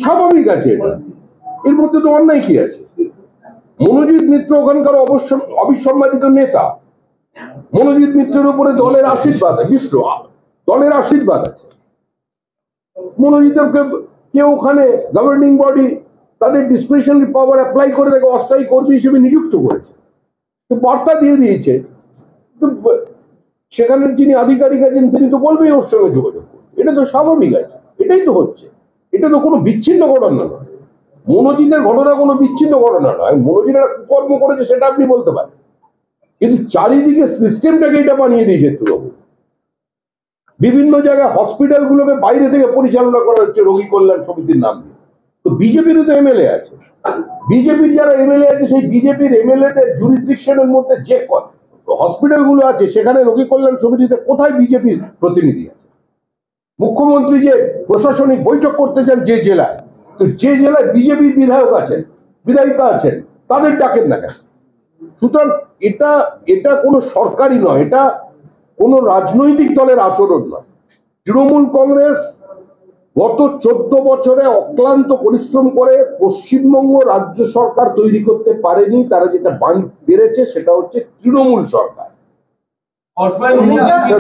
স্বাভাবিক আছে, এর মধ্যে তো অন্যায় কি আছে? মনোজিৎ মিত্র ওখানকার অবিসম্মানিত নেতা। মনোজিৎ মিত্রের উপরে দলের আশীর্বাদ, মিশ্র দলের আশীর্বাদ আছে। মনোজিতের কেউ ওখানে গভর্নিং বডি তাদের ডিসক্রিশনারি পাওয়ার অ্যাপ্লাই করে তাকে অস্থায়ী কর্মী হিসেবে নিযুক্ত করেছে, তো বার্তা দিয়ে দিয়েছে। তো সেখানের যিনি আধিকারিক আছেন তিনি তো বলবেই ওর সঙ্গে যোগাযোগ করবে, এটা তো স্বাভাবিক আছে, এটাই তো হচ্ছে। এটা তো কোনো বিচ্ছিন্ন ঘটনা নয়, মনোজিতের ঘটনা কোনো বিচ্ছিন্ন ঘটনা নয়। মনোজিৎ একটা কুকর্ম করেছে সেটা আপনি বলতে পারেন, কিন্তু চারিদিকে সিস্টেমটাকে এটা বানিয়ে দিয়েছে তৃণমূল। বিভিন্ন জায়গায় হসপিটাল গুলোকে বাইরে থেকে পরিচালনা করা হচ্ছে রোগী কল্যাণ সমিতির নাম দিয়ে। তো বিজেপিরও তো এমএলএ আছে, বিজেপির যারা এমএলএ আছে সেই বিজেপির এমএলএ দের জুরিসডিকশনের মধ্যে যে হসপিটাল গুলো আছে সেখানে রোগী কল্যাণ সমিতিতে কোথায় বিজেপির প্রতিনিধি আছে? মুখ্যমন্ত্রী যে প্রশাসনিক বৈঠক করতে চান যে জেলায়, তো যে জেলায় বিজেপির বিধায়ক আছেন, বিধায়িকা আছেন, তাদের ডাকেন না কেন? সুতরাং এটা কোনো সরকারি নয়, এটা কোনো রাজনৈতিক দলের আচরণ নয়। তৃণমূল কংগ্রেস গত 14 বছরে অক্লান্ত পরিশ্রম করে পশ্চিমবঙ্গ রাজ্য সরকার তৈরি করতে পারেনি। তারা যেটা পেরেছে সেটা হচ্ছে তৃণমূল সরকার।